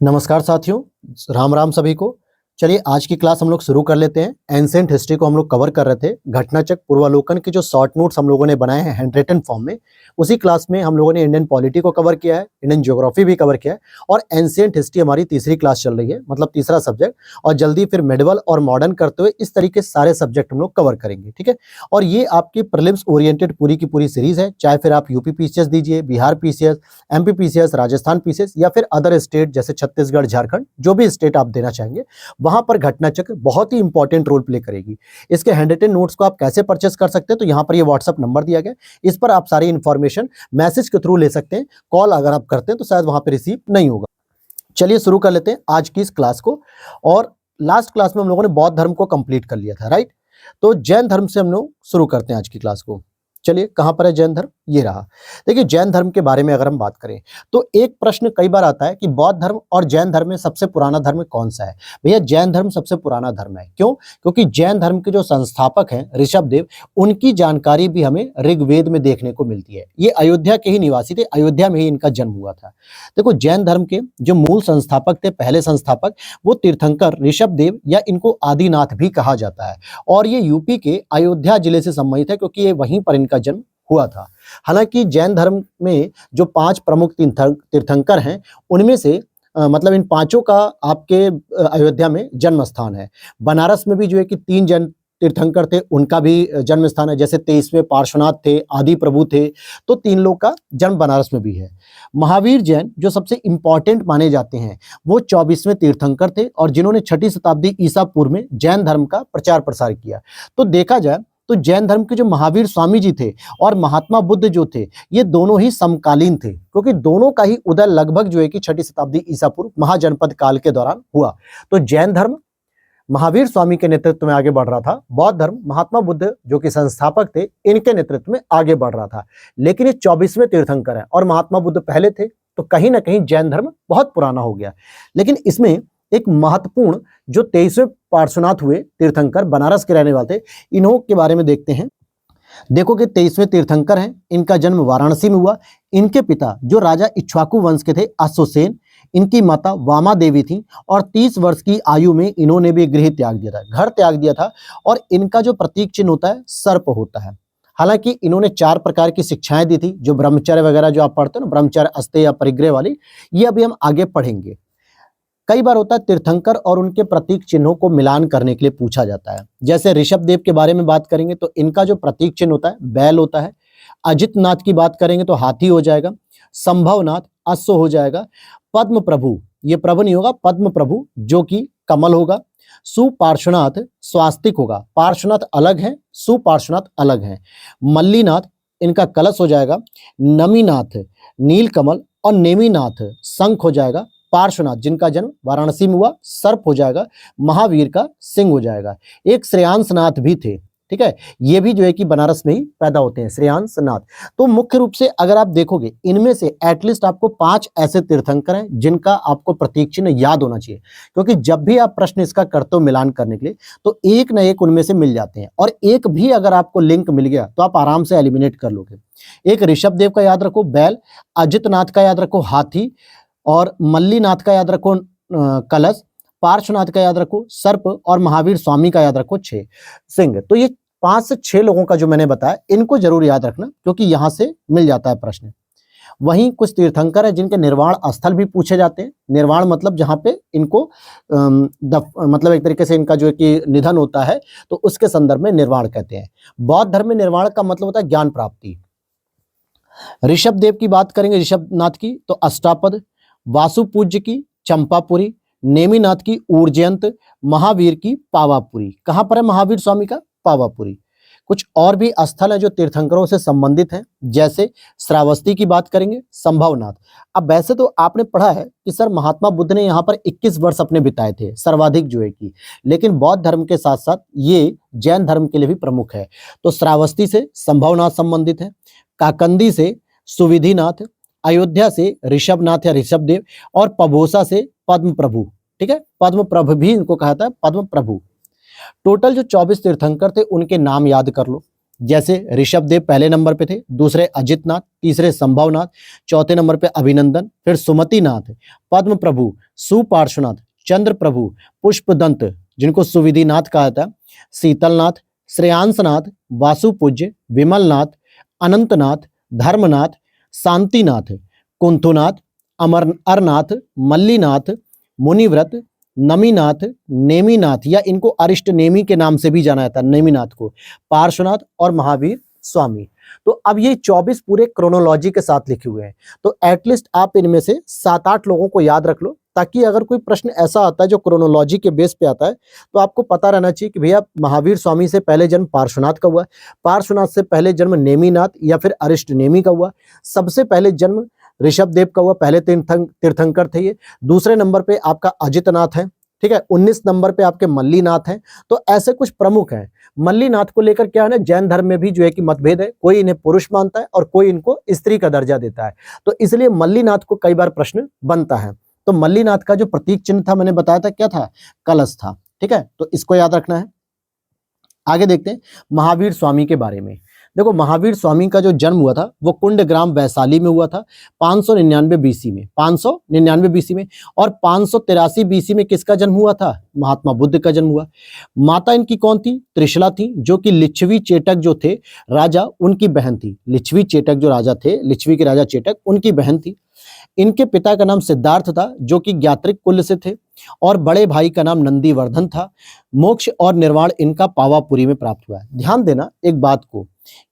नमस्कार साथियों, राम राम सभी को। चलिए आज की क्लास हम लोग शुरू कर लेते हैं। एंशिएंट हिस्ट्री को हम लोग कवर कर रहे थे। घटनाचक्र पूर्वालोकन के जो शॉर्ट नोट्स हम लोगों ने बनाए हैं हैंड रिटन फॉर्म में, उसी क्लास में हम लोगों ने इंडियन पॉलिटी को कवर किया है, इंडियन ज्योग्राफी भी कवर किया है और एंशिएंट हिस्ट्री हमारी तीसरी क्लास चल रही है, मतलब तीसरा सब्जेक्ट। और जल्दी फिर मेडिवल और मॉडर्न करते हुए इस तरीके सारे सब्जेक्ट हम लोग कवर करेंगे, ठीक है। और ये आपकी प्रीलिम्स ओरिएंटेड पूरी की पूरी सीरीज है, चाहे फिर आप यूपी पीसीएस दीजिए, Bihar PCS, MP PCS, Rajasthan PCS या फिर अदर स्टेट जैसे छत्तीसगढ़, झारखंड, जो भी स्टेट आप देना चाहेंगे, वहां पर घटनाचक्र बहुत ही इंपॉर्टेंट रोल प्ले करेगी। इसके हैंड रिटन नोट्स को आप कैसे परचेस कर सकते हैं, तो यहाँ पर ये व्हाट्सअप नंबर दिया गया, इस पर आप सारी इंफॉर्मेशन मैसेज के थ्रू ले सकते हैं। कॉल अगर आप करते हैं तो शायद वहां पर रिसीव नहीं होगा। चलिए शुरू कर लेते हैं आज की इस क्लास को। और लास्ट क्लास में हम लोगों ने बौद्ध धर्म को कंप्लीट कर लिया था, राइट। तो जैन धर्म से हम लोग शुरू करते हैं आज की क्लास को। चलिए कहां पर है जैन धर्म, ये रहा। देखिए जैन धर्म के बारे में अगर हम बात करें तो एक प्रश्न कई बार आता है कि बौद्ध धर्म और जैन धर्म में सबसे पुराना धर्म कौन सा है। भैया जैन धर्म सबसे पुराना धर्म है। क्यों? क्योंकि जैन धर्म के जो संस्थापक हैं ऋषभदेव, उनकी जानकारी भी हमें ऋग्वेद में देखने को मिलती है। ये अयोध्या के ही निवासी थे, अयोध्या में ही इनका जन्म हुआ था। देखो जैन धर्म के जो मूल संस्थापक थे, पहले संस्थापक, वो तीर्थंकर ऋषभदेव या इनको आदिनाथ भी कहा जाता है। और ये यूपी के अयोध्या जिले से संबंधित है क्योंकि ये वहीं पर इनका जन्म हुआ था। हालांकि जैन धर्म में जो 5 प्रमुख तीर्थंकर हैं, उनमें से मतलब इन पांचों का आपके अयोध्या में जन्म स्थान है। बनारस में भी जो है कि 3 जैन तीर्थंकर थे, उनका भी जन्म स्थान है। जैसे 23वें पार्श्वनाथ थे, आदि प्रभु थे, तो 3 लोग का जन्म बनारस में भी है। महावीर जैन जो सबसे इंपॉर्टेंट माने जाते हैं, वो 24वें तीर्थंकर थे और जिन्होंने 6ठी शताब्दी ईसा पूर्व में जैन धर्म का प्रचार प्रसार किया। तो देखा जाए तो जैन धर्म के जो महावीर स्वामी जी थे और महात्मा बुद्ध जो थे, ये दोनों ही समकालीन थे, क्योंकि दोनों का ही उदय लगभग जो है कि 6ठी शताब्दी ईसा पूर्व महाजनपद काल के दौरान हुआ। तो जैन धर्म महावीर स्वामी के नेतृत्व में आगे बढ़ रहा था, बौद्ध धर्म महात्मा बुद्ध जो कि संस्थापक थे, इनके नेतृत्व में आगे बढ़ रहा था। लेकिन ये 24वें तीर्थंकर है और महात्मा बुद्ध पहले थे, तो कहीं ना कहीं जैन धर्म बहुत पुराना हो गया। लेकिन इसमें एक महत्वपूर्ण जो 23वें पार्श्वनाथ हुए तीर्थंकर, बनारस के रहने वाले थे, इन्हों के बारे में देखते हैं। देखो कि 23वें तीर्थंकर हैं, इनका जन्म वाराणसी में हुआ। इनके पिता जो राजा इक्ष्वाकु वंश के थे, अश्वसेन, इनकी माता वामा देवी थी और 30 वर्ष की आयु में इन्होंने भी गृह त्याग दिया था, घर त्याग दिया था। और इनका जो प्रतीक चिन्ह होता है, सर्प होता है। हालांकि इन्होंने 4 प्रकार की शिक्षाएं दी थी, जो ब्रह्मचर्य वगैरह जो आप पढ़ते हो ना, ब्रह्मचर्य, अस्तेय या परिग्रह वाली, ये अभी हम आगे पढ़ेंगे। कई बार होता है तीर्थंकर और उनके प्रतीक चिन्हों को मिलान करने के लिए पूछा जाता है। जैसे ऋषभदेव के बारे में बात करेंगे तो इनका जो प्रतीक चिन्ह होता है बैल होता है। अजितनाथ की बात करेंगे तो हाथी हो जाएगा। संभवनाथ अश्व हो जाएगा। पद्म प्रभु, ये प्रभु नहीं होगा, पद्म प्रभु जो कि कमल होगा। सुपार्श्वनाथ स्वास्तिक होगा, पार्श्वनाथ अलग है, सुपार्श्वनाथ अलग है। मल्लीनाथ इनका कलश हो जाएगा। नमीनाथ नीलकमल और नेमीनाथ शंख हो जाएगा। पार्श्वनाथ जिनका जन्म वाराणसी में हुआ, सर्प हो जाएगा। महावीर का सिंह हो जाएगा। एक श्रेयांसनाथ भी थे, ठीक है, ये भी जो है कि बनारस में ही पैदा होते हैं, श्रेयांसनाथ। तो मुख्य रूप से अगर आप देखोगे, इनमें से एटलीस्ट आपको 5 ऐसे तीर्थंकर हैं जिनका आपको प्रतीक चिन्ह याद होना चाहिए, क्योंकि जब भी आप प्रश्न इसका करते हो मिलान करने के लिए, तो एक न एक उनमें से मिल जाते हैं। और एक भी अगर आपको लिंक मिल गया तो आप आराम से एलिमिनेट कर लोगे। एक ऋषभदेव का याद रखो बैल, अजितनाथ का याद रखो हाथी, और मल्लीनाथ का याद रखो कलश, पार्श्वनाथ का याद रखो सर्प, और महावीर स्वामी का याद रखो 6 सिंह। तो ये 5 से 6 लोगों का जो मैंने बताया, इनको जरूर याद रखना, क्योंकि यहां से मिल जाता है प्रश्न। वहीं कुछ तीर्थंकर है जिनके निर्वाण स्थल भी पूछे जाते हैं। निर्वाण मतलब जहां पे इनको मतलब एक तरीके से इनका जो है कि निधन होता है, तो उसके संदर्भ में निर्वाण कहते हैं। बौद्ध धर्म में निर्वाण का मतलब होता है ज्ञान प्राप्ति। ऋषभदेव की बात करेंगे, ऋषभनाथ की, तो अष्टापद। वासुपूज्य की चंपापुरी। नेमिनाथ की उर्जयंत। महावीर की पावापुरी। कहां पर है महावीर स्वामी का? पावापुरी। कुछ और भी स्थल है जो तीर्थंकरों से संबंधित हैं, जैसे श्रावस्ती की बात करेंगे, संभवनाथ। अब वैसे तो आपने पढ़ा है कि सर महात्मा बुद्ध ने यहाँ पर 21 वर्ष अपने बिताए थे, सर्वाधिक जो है कि, लेकिन बौद्ध धर्म के साथ साथ ये जैन धर्म के लिए भी प्रमुख है। तो श्रावस्ती से संभवनाथ संबंधित है, काकंदी से सुविधिनाथ, अयोध्या से ऋषभनाथ या ऋषभदेव, और पबोसा से पद्म प्रभु, ठीक है, पद्म प्रभु भी इनको कहा था, पद्म प्रभु। टोटल जो 24 तीर्थंकर थे उनके नाम याद कर लो। जैसे ऋषभ देव पहले नंबर पे थे, दूसरे अजित नाथ, तीसरे संभवनाथ, चौथे नंबर पे अभिनंदन, फिर सुमति नाथ, पद्म प्रभु, सुपार्श्वनाथ, चंद्र प्रभु, पुष्पदंत जिनको सुविधिनाथ कहा था, शीतलनाथ, श्रेयांसनाथ, वासुपूज्य, विमलनाथ, अनंतनाथ, धर्मनाथ, शांतिनाथ, कुंथुनाथ, अरनाथ, मल्लीनाथ, मुनिव्रत, नमीनाथ, नेमीनाथ या इनको अरिष्ट नेमी के नाम से भी जाना जाता है, नेमीनाथ को, पार्श्वनाथ और महावीर स्वामी। तो अब ये 24 पूरे क्रोनोलॉजी के साथ लिखे हुए हैं। तो एटलीस्ट आप इनमें से 7-8 लोगों को याद रख लो, ताकि अगर कोई प्रश्न ऐसा आता है जो क्रोनोलॉजी के बेस पे आता है तो आपको पता रहना चाहिए कि भैया महावीर स्वामी से पहले जन्म पार्श्वनाथ का हुआ, पार्श्वनाथ से पहले जन्म नेमीनाथ या फिर अरिष्ट नेमी का हुआ, सबसे पहले जन्म ऋषभ देव का हुआ, पहले तीर्थंकर थे ये, दूसरे नंबर पे आपका अजितनाथ है, ठीक है, 19 नंबर पे आपके मल्लीनाथ हैं। तो ऐसे कुछ प्रमुख हैं। मल्लीनाथ को लेकर क्या है ना, जैन धर्म में भी जो है कि मतभेद है, कोई इन्हें पुरुष मानता है और कोई इनको स्त्री का दर्जा देता है। तो इसलिए मल्लीनाथ को कई बार प्रश्न बनता है। तो मल्लीनाथ का जो प्रतीक चिन्ह था मैंने बताया था क्या था, कलश था, ठीक है, तो इसको याद रखना है। आगे देखते हैं महावीर स्वामी के बारे में। देखो महावीर स्वामी का जो जन्म हुआ था वो कुंड ग्राम वैशाली में हुआ था 599 बीसी में, 599 बीसी में। और 583 बीसी में किसका जन्म हुआ था, महात्मा बुद्ध का जन्म हुआ। माता इनकी कौन थी, त्रिशला थी, जो कि लिच्छवी चेटक जो थे राजा उनकी बहन थी। लिच्छवी चेटक जो राजा थे, लिच्छवी के राजा चेटक उनकी बहन थी। इनके पिता का नाम सिद्धार्थ था जो कि ज्ञात्रिक कुल से थे, और बड़े भाई का नाम नंदीवर्धन था। मोक्ष और निर्वाण इनका पावापुरी में प्राप्त हुआ है। ध्यान देना एक बात को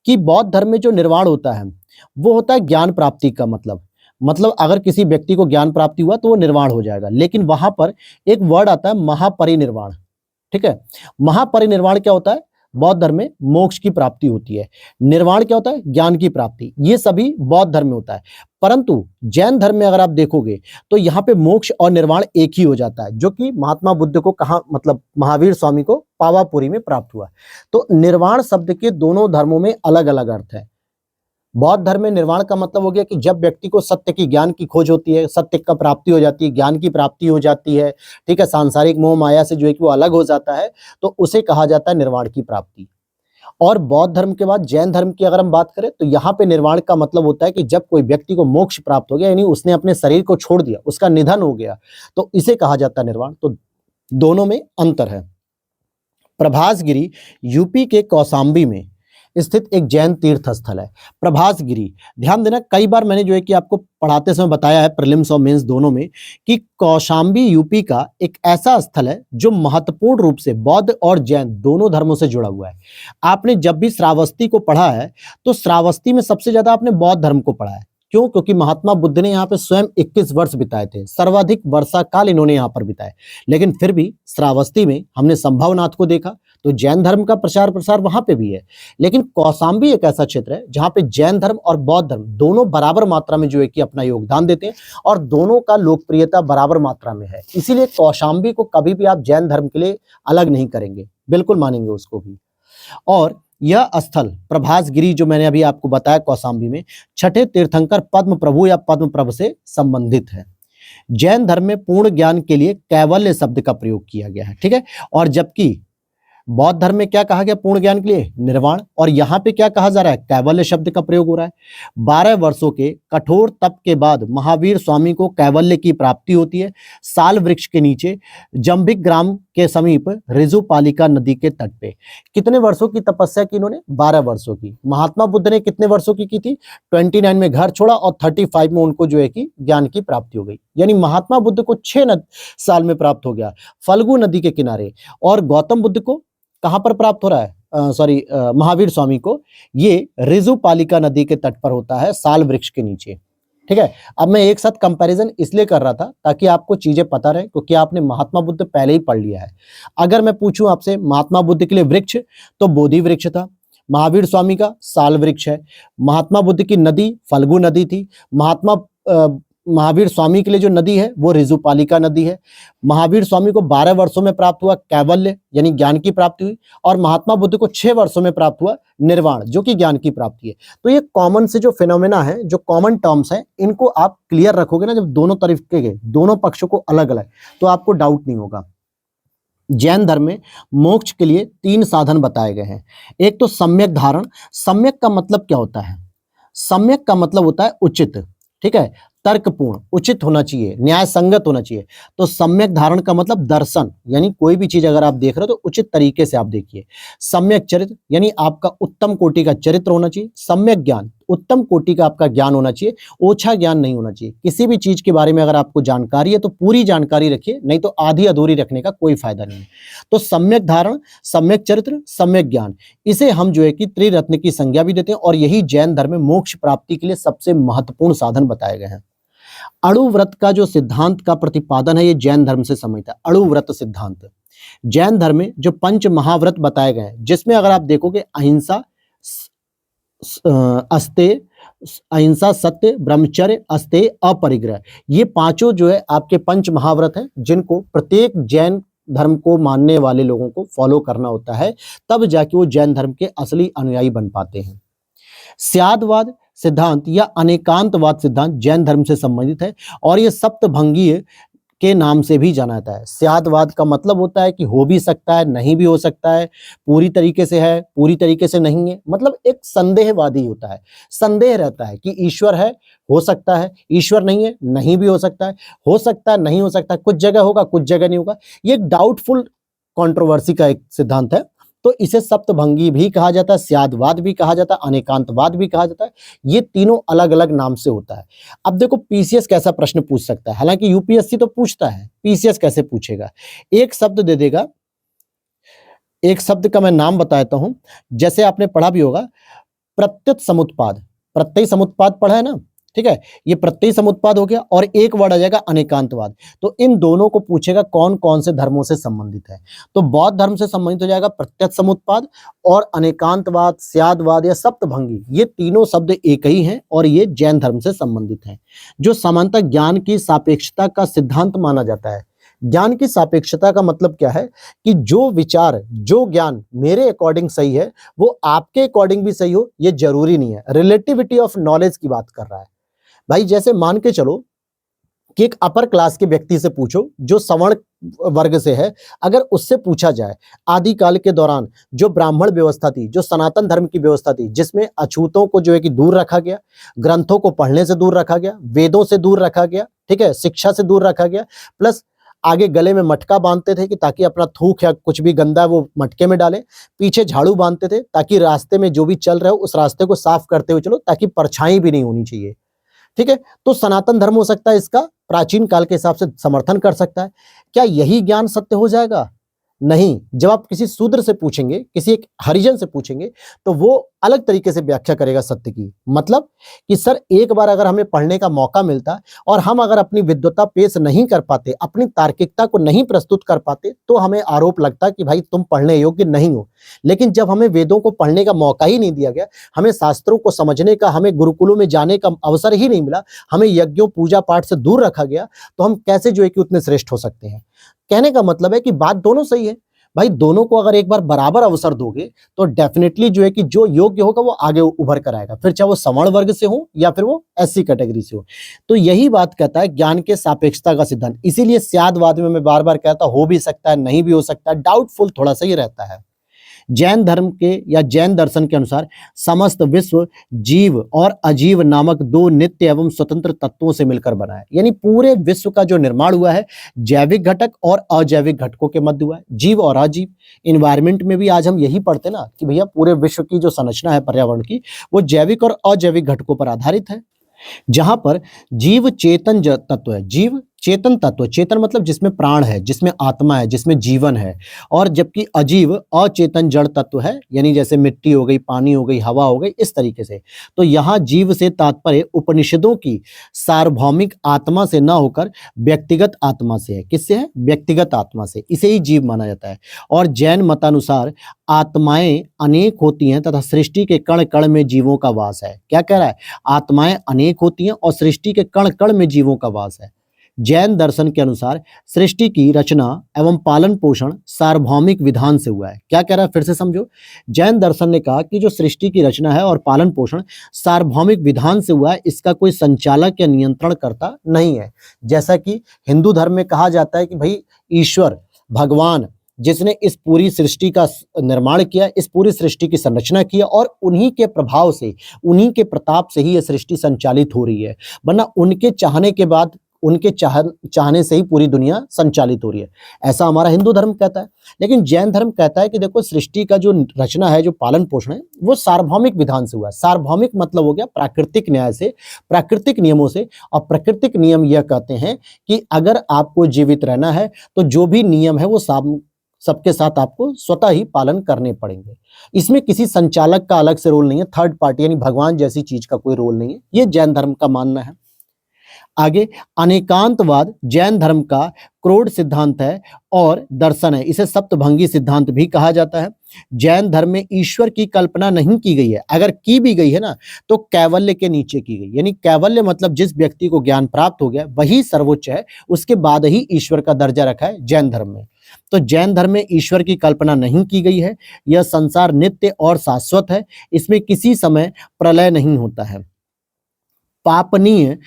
कि बौद्ध धर्म में जो निर्वाण होता है वो होता है ज्ञान प्राप्ति का मतलब अगर किसी व्यक्ति को ज्ञान प्राप्ति हुआ तो वो निर्वाण हो जाएगा। लेकिन वहां पर एक वर्ड आता है महापरिनिर्वाण, ठीक है। महापरिनिर्वाण क्या होता है, बौद्ध धर्म में मोक्ष की प्राप्ति होती है। निर्वाण क्या होता है, ज्ञान की प्राप्ति। ये सभी बौद्ध धर्म में होता है। परंतु जैन धर्म में अगर आप देखोगे तो यहाँ पे मोक्ष और निर्वाण एक ही हो जाता है, जो कि महात्मा बुद्ध को कहा, मतलब महावीर स्वामी को पावापुरी में प्राप्त हुआ। तो निर्वाण शब्द के दोनों धर्मों में अलग अलग अर्थ है। बौद्ध धर्म में निर्वाण का मतलब हो गया कि जब व्यक्ति को सत्य की ज्ञान की खोज होती है, सत्य का प्राप्ति हो जाती है, ज्ञान की प्राप्ति हो जाती है, ठीक है, सांसारिक मोह माया से जो है कि वो अलग हो जाता है, तो उसे कहा जाता है निर्वाण की प्राप्ति। और बौद्ध धर्म के बाद जैन धर्म की अगर हम बात करें तो यहाँ पे निर्वाण का मतलब होता है कि जब कोई व्यक्ति को मोक्ष प्राप्त हो गया, यानी उसने अपने शरीर को छोड़ दिया, उसका निधन हो गया, तो इसे कहा जाता है निर्वाण। तो दोनों में अंतर है। प्रभासगिरी यूपी के कौशाम्बी में स्थित एक जैन तीर्थ स्थल है, प्रभासगिरी। ध्यान देना, कई बार मैंने जो है कि आपको पढ़ाते समय बताया है प्रीलिम्स और मेंस दोनों में कि कौशाम्बी यूपी का एक ऐसा स्थल है जो महत्वपूर्ण रूप से बौद्ध और जैन दोनों धर्मों से जुड़ा हुआ है। आपने जब भी श्रावस्ती को पढ़ा है तो श्रावस्ती में सबसे ज्यादा आपने बौद्ध धर्म को पढ़ा है। क्यों? क्योंकि महात्मा बुद्ध ने यहाँ पे स्वयं 21 वर्ष बिताए थे, सर्वाधिक वर्षा काल इन्होंने यहाँ पर बिताए। लेकिन फिर भी श्रावस्ती में हमने संभवनाथ को देखा, तो जैन धर्म का प्रचार प्रसार वहां पे भी है। लेकिन कौशाम्बी एक ऐसा क्षेत्र है जहां पे जैन धर्म और बौद्ध धर्म दोनों बराबर मात्रा में जो है कि अपना योगदान देते हैं और दोनों का लोकप्रियता बराबर मात्रा में है। इसीलिए कौशाम्बी को कभी भी आप जैन धर्म के लिए अलग नहीं करेंगे, बिल्कुल मानेंगे उसको भी। और यह स्थल प्रभासगिरी जो मैंने अभी आपको बताया कौशाम्बी में, छठे तीर्थंकर पद्म प्रभु या पद्म प्रभु से संबंधित है। जैन धर्म में पूर्ण ज्ञान के लिए कैवल्य शब्द का प्रयोग किया गया है, ठीक है। और जबकि बौद्ध धर्म में क्या कहा गया पूर्ण ज्ञान के लिए, निर्वाण, और यहाँ पे क्या कहा जा रहा है, कैवल्य शब्द का प्रयोग हो रहा है। 12 वर्षों के कठोर तप के बाद महावीर स्वामी को कैवल्य की प्राप्ति होती है। साल वृक्ष के नीचे जंभिक ग्राम के समीप ऋजुपालिका नदी के तट पे। कितने वर्षों की तपस्या की इन्होंने, 12 वर्षों की। महात्मा बुद्ध ने कितने वर्षों की थी, 29 में घर छोड़ा और 35 में उनको जो है कि ज्ञान की प्राप्ति हो गई। यानी महात्मा बुद्ध को 6 साल में प्राप्त हो गया फल्गु नदी के किनारे। और गौतम बुद्ध को कहां पर प्राप्त हो रहा है, महावीर स्वामी को ये ऋजुपालिका नदी के तट पर होता है, साल वृक्ष के नीचे, ठीक है। अब मैं एक साथ कंपैरिजन इसलिए कर रहा था ताकि आपको चीजें पता रहे, क्योंकि आपने महात्मा बुद्ध पहले ही पढ़ लिया है। अगर मैं पूछूं आपसे महात्मा बुद्ध के लिए वृक्ष, तो बोधि वृक्ष था। महावीर स्वामी का साल वृक्ष है। महात्मा बुद्ध की नदी फल्गु नदी थी। महावीर स्वामी के लिए जो नदी है वो ऋजुपालिका नदी है। महावीर स्वामी को 12 वर्षों में प्राप्त हुआ कैवल्य यानी ज्ञान की प्राप्ति हुई, और महात्मा बुद्ध को 6 वर्षों में प्राप्त हुआ निर्वाण जो कि ज्ञान की प्राप्ति है। तो ये कॉमन से जो फिनोमेना है, जो कॉमन टर्म्स हैं, इनको आप क्लियर रखोगे ना, जब दोनों तरीके के दोनों पक्षों को अलग अलग, तो आपको डाउट नहीं होगा। जैन धर्म में मोक्ष के लिए 3 साधन बताए गए हैं। एक तो सम्यक धारण। सम्यक का मतलब क्या होता है? सम्यक का मतलब होता है उचित, ठीक है, तर्कपूर्ण, उचित होना चाहिए, न्याय संगत होना चाहिए। तो सम्यक धारण का मतलब दर्शन, यानी कोई भी चीज अगर आप देख रहे हो तो उचित तरीके से आप देखिए। सम्यक चरित्र, यानी आपका उत्तम कोटि का चरित्र होना चाहिए। सम्यक ज्ञान, उत्तम कोटि का आपका ज्ञान होना चाहिए, ओछा ज्ञान नहीं होना चाहिए। किसी भी चीज के बारे में अगर आपको जानकारी है तो पूरी जानकारी रखिए, नहीं तो आधी अधूरी रखने का कोई फायदा नहीं है। तो सम्यक धारण, सम्यक चरित्र, सम्यक ज्ञान, इसे हम जो है कि त्रिरत्न की संज्ञा भी देते हैं और यही जैन धर्म में मोक्ष प्राप्ति के लिए सबसे महत्वपूर्ण साधन बताए गए हैं। अणुव्रत का जो सिद्धांत का प्रतिपादन है ये जैन धर्म से संबंधित है। अणुव्रत सिद्धांत जैन धर्म में जो पंच महाव्रत बताए गए हैं, जिसमें अगर आप देखोगे अहिंसा, अस्तेय, अहिंसा, सत्य, ब्रह्मचर्य, अस्तेय, अपरिग्रह, ये पांचों जो है आपके पंच महाव्रत हैं, जिनको प्रत्येक जैन धर्म को मानने वाले लोगों को फॉलो करना होता है, तब जाके वो जैन धर्म के असली अनुयायी बन पाते हैं। स्यादवाद सिद्धांत या अनेकांतवाद सिद्धांत जैन धर्म से संबंधित है और ये सप्तभंगीय के नाम से भी जाना जाता है। स्यादवाद का मतलब होता है कि हो भी सकता है, नहीं भी हो सकता है, पूरी तरीके से है, पूरी तरीके से नहीं है, मतलब एक संदेहवादी होता है। संदेह रहता है कि ईश्वर है, हो सकता है, ईश्वर नहीं है, नहीं भी हो सकता है, नहीं हो सकता है, कुछ जगह होगा, कुछ जगह नहीं होगा। ये एक डाउटफुल कंट्रोवर्सी का एक सिद्धांत है, तो इसे सप्तभंगी भी कहा जाता है, स्यादवाद भी कहा जाता है, अनेकांतवाद भी कहा जाता है। ये तीनों अलग अलग नाम से होता है। अब देखो पीसीएस कैसा प्रश्न पूछ सकता है, हालांकि यूपीएससी तो पूछता है, पीसीएस कैसे पूछेगा? एक शब्द दे देगा, एक शब्द का मैं नाम बताता हूं, जैसे आपने पढ़ा भी होगा प्रत्युत समुत्पाद, प्रत्यय समुत्पाद पढ़ा है ना, ठीक है, ये प्रत्यय समुत्पाद हो गया और एक वर्ड आ जाएगा अनेकांतवाद। तो इन दोनों को पूछेगा कौन कौन से धर्मों से संबंधित है, तो बौद्ध धर्म से संबंधित हो जाएगा प्रत्यक्ष समुत्पाद, और अनेकांतवाद, स्यादवाद या सप्तभंगी, ये तीनों शब्द एक ही हैं और ये जैन धर्म से संबंधित हैं। जो समानता ज्ञान की सापेक्षता का सिद्धांत माना जाता है। ज्ञान की सापेक्षता का मतलब क्या है कि जो विचार, जो ज्ञान मेरे अकॉर्डिंग सही है वो आपके अकॉर्डिंग भी सही हो, ये जरूरी नहीं है। रिलेटिविटी ऑफ नॉलेज की बात कर रहा है भाई। जैसे मान के चलो कि एक अपर क्लास के व्यक्ति से पूछो जो सवर्ण वर्ग से है, अगर उससे पूछा जाए आदिकाल के दौरान जो ब्राह्मण व्यवस्था थी, जो सनातन धर्म की व्यवस्था थी, जिसमें अछूतों को जो है कि दूर रखा गया, ग्रंथों को पढ़ने से दूर रखा गया, वेदों से दूर रखा गया, ठीक है, शिक्षा से दूर रखा गया, प्लस आगे गले में मटका बांधते थे कि ताकि अपना थूक या कुछ भी गंदा वो मटके में डालें, पीछे झाड़ू बांधते थे ताकि रास्ते में जो भी चल रहे हो उस रास्ते को साफ करते हुए चलो, ताकि परछाई भी नहीं होनी चाहिए, ठीक है। तो सनातन धर्म हो सकता है इसका प्राचीन काल के हिसाब से समर्थन कर सकता है। क्या यही ज्ञान सत्य हो जाएगा? नहीं। जब आप किसी शूद्र से पूछेंगे, किसी एक हरिजन से पूछेंगे, तो वो अलग तरीके से व्याख्या करेगा सत्य की। मतलब कि सर एक बार अगर हमें पढ़ने का मौका मिलता और हम अगर अपनी विद्वता पेश नहीं कर पाते, अपनी तार्किकता को नहीं प्रस्तुत कर पाते, तो हमें आरोप लगता कि भाई तुम पढ़ने योग्य नहीं हो। लेकिन जब हमें वेदों को पढ़ने का मौका ही नहीं दिया गया, हमें शास्त्रों को समझने का, हमें गुरुकुलों में जाने का अवसर ही नहीं मिला, हमें यज्ञों पूजा पाठ से दूर रखा गया, तो हम कैसे जो है कि उतने श्रेष्ठ हो सकते हैं? कहने का मतलब है कि बात दोनों सही है भाई। दोनों को अगर एक बार बराबर अवसर दोगे तो डेफिनेटली जो है कि जो योग्य होगा वो आगे उभर कर आएगा, फिर चाहे वो सवर्ण वर्ग से हो या फिर वो एससी कैटेगरी से हो। तो यही बात कहता है ज्ञान के सापेक्षता का सिद्धांत। इसीलिए स्यादवाद में मैं बार बार कहता हो भी सकता है, नहीं भी हो सकता है, डाउटफुल थोड़ा सा ही रहता है। जैन धर्म के या जैन दर्शन के अनुसार समस्त विश्व जीव और अजीव नामक दो नित्य एवं स्वतंत्र तत्वों से मिलकर बना है। यानी पूरे विश्व का जो निर्माण हुआ है जैविक घटक और अजैविक घटकों के मध्य हुआ है, जीव और अजीव। इन्वायरमेंट में भी आज हम यही पढ़ते ना कि भैया पूरे विश्व की जो संरचना है पर्यावरण की, वो जैविक और अजैविक घटकों पर आधारित है। जहां पर जीव चेतन तत्व है, जीव चेतन तत्व, चेतन मतलब जिसमें प्राण है, जिसमें आत्मा है, जिसमें जीवन है, और जबकि अजीव अचेतन जड़ तत्व है, यानी जैसे मिट्टी हो गई, पानी हो गई, हवा हो गई, इस तरीके से। तो यहाँ जीव से तात्पर्य उपनिषदों की सार्वभौमिक आत्मा से ना होकर व्यक्तिगत आत्मा से है। किससे है? व्यक्तिगत आत्मा से, इसे ही जीव माना जाता है। और जैन मतानुसार आत्माएं अनेक होती हैं तथा सृष्टि के कण कण में जीवों का वास है। क्या कह रहा है? आत्माएं अनेक होती हैं और सृष्टि के कण कण में जीवों का वास है। जैन दर्शन के अनुसार सृष्टि की रचना एवं पालन पोषण सार्वभौमिक विधान से हुआ है। क्या कह रहा है? फिर से समझो। जैन दर्शन ने कहा कि जो सृष्टि की रचना है और पालन पोषण सार्वभौमिक विधान से हुआ है, इसका कोई संचालक या नियंत्रण करता नहीं है। जैसा कि हिंदू धर्म में कहा जाता है कि भाई ईश्वर, भगवान जिसने इस पूरी सृष्टि का निर्माण किया, इस पूरी सृष्टि की संरचना की और उन्हीं के प्रभाव से, उन्हीं के प्रताप से ही ये सृष्टि संचालित हो रही है, वरना उनके चाहने के बाद, उनके चाहने से ही पूरी दुनिया संचालित हो रही है, ऐसा हमारा हिंदू धर्म कहता है। लेकिन जैन धर्म कहता है कि देखो सृष्टि का जो रचना है, जो पालन पोषण है, वो सार्वभौमिक विधान से हुआ है। सार्वभौमिक मतलब हो गया प्राकृतिक न्याय से, प्राकृतिक नियमों से। और प्राकृतिक नियम यह कहते हैं कि अगर आपको जीवित रहना है तो जो भी नियम है वो सबके साथ आपको स्वतः ही पालन करने पड़ेंगे। इसमें किसी संचालक का अलग से रोल नहीं है, थर्ड पार्टी यानी भगवान जैसी चीज का कोई रोल नहीं है, ये जैन धर्म का मानना है। आगे, अनेकांतवाद जैन धर्म का क्रोड सिद्धांत है और दर्शन है, इसे सप्तभंगी सिद्धांत भी कहा जाता है। जैन धर्म में ईश्वर की कल्पना नहीं की गई है, अगर की भी गई है ना तो कैवल्य के नीचे की गई, यानी कैवल्य मतलब जिस व्यक्ति को ज्ञान प्राप्त हो गया वही सर्वोच्च है, उसके बाद ही ईश्वर का दर्जा रखा है जैन धर्म में। तो जैन धर्म में ईश्वर की कल्पना नहीं की गई है, यह संसार नित्य और शाश्वत है, इसमें किसी समय प्रलय नहीं होता है। पापनीय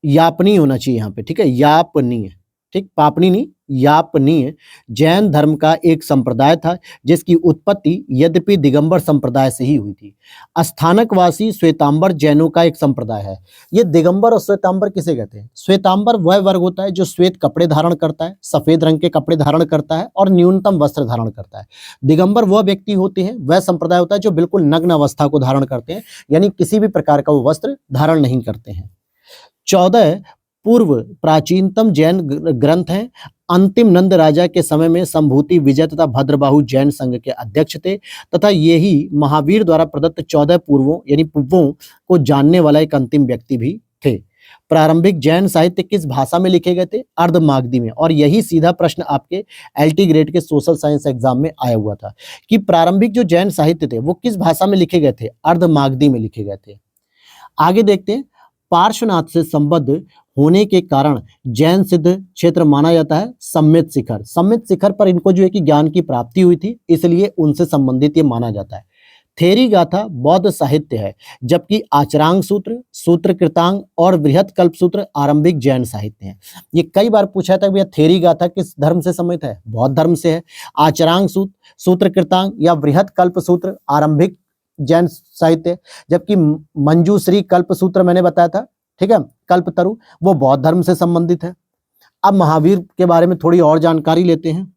यापनीय होना चाहिए यहाँ पे, ठीक है, यापनीय, ठीक, पापनी नहीं, यापनीय जैन धर्म का एक संप्रदाय था जिसकी उत्पत्ति यद्यपि दिगंबर संप्रदाय से ही हुई थी। स्थानकवासी श्वेतांबर जैनों का एक संप्रदाय है। ये दिगंबर और श्वेतांबर किसे कहते हैं? श्वेतांबर वह वर्ग होता है जो श्वेत कपड़े धारण करता है, सफेद रंग के कपड़े धारण करता है और न्यूनतम वस्त्र धारण करता है। दिगंबर वह व्यक्ति होते हैं, वह संप्रदाय होता है जो बिल्कुल नग्न अवस्था को धारण करते हैं, यानी किसी भी प्रकार का वो वस्त्र धारण नहीं करते हैं। 14 पूर्व प्राचीनतम जैन ग्रंथ हैं। अंतिम नंद राजा के समय में संभूति विजय तथा भद्रबाहु जैन संघ के अध्यक्ष थे तथा यही महावीर द्वारा प्रदत्त 14 पूर्वों यानी पूर्वों को जानने वाला एक अंतिम व्यक्ति भी थे। प्रारंभिक जैन साहित्य किस भाषा में लिखे गए थे? अर्धमागधी में। और यही सीधा प्रश्न आपके एलटी ग्रेड के सोशल साइंस एग्जाम में आया हुआ था कि प्रारंभिक जो जैन साहित्य थे वो किस भाषा में लिखे गए थे? अर्धमागधी में लिखे गए थे। आगे देखते हैं, पार्श्वनाथ से संबद्ध होने के कारण जैन सिद्ध क्षेत्र माना जाता है सम्मित शिखर। सम्मित शिखर पर इनको जो है कि ज्ञान की प्राप्ति हुई थी, इसलिए उनसे संबंधित ये माना जाता है। थेरी गाथा बौद्ध साहित्य है, जबकि आचरांग सूत्र, सूत्र कृतांग और बृहत कल्प सूत्र आरंभिक जैन साहित्य हैं। ये कई बार पूछा था भैया थेरी गाथा किस धर्म से संबंधित है? बौद्ध धर्म से है। आचरांग सूत्र, सूत्र कृतांग या बृहत कल्प सूत्र आरंभिक जैन साहित्य, जबकि मंजूश्री कल्प सूत्र मैंने बताया था, ठीक है, कल्पतरु, वो बौद्ध धर्म से संबंधित है। अब महावीर के बारे में थोड़ी और जानकारी लेते हैं।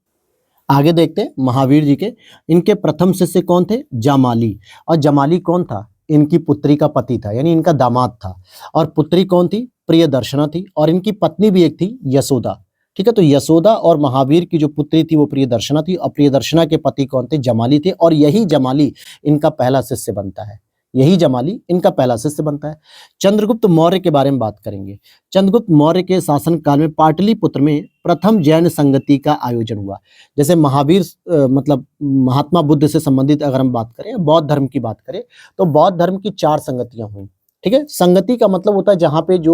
आगे देखते हैं महावीर जी के, इनके प्रथम शिष्य कौन थे? जामाली। और जमाली कौन था? इनकी पुत्री का पति था, यानी इनका दामाद था। और पुत्री कौन थी? प्रियदर्शना थी। और इनकी पत्नी भी एक थी, यशोदा। ठीक है, तो यशोदा और महावीर की जो पुत्री थी वो प्रियदर्शना थी और प्रियदर्शना के पति कौन थे? जमाली थे। और यही जमाली इनका पहला शिष्य बनता है, यही जमाली इनका पहला शिष्य बनता है। चंद्रगुप्त मौर्य के बारे में बात करेंगे। चंद्रगुप्त मौर्य के शासनकाल में पाटलिपुत्र में प्रथम जैन संगति का आयोजन हुआ। जैसे महावीर मतलब महात्मा बुद्ध से संबंधित अगर हम बात करें, बौद्ध धर्म की बात करें, तो बौद्ध धर्म की 4 संगतियां हुई। ठीक है, संगति का मतलब होता है जहाँ पे जो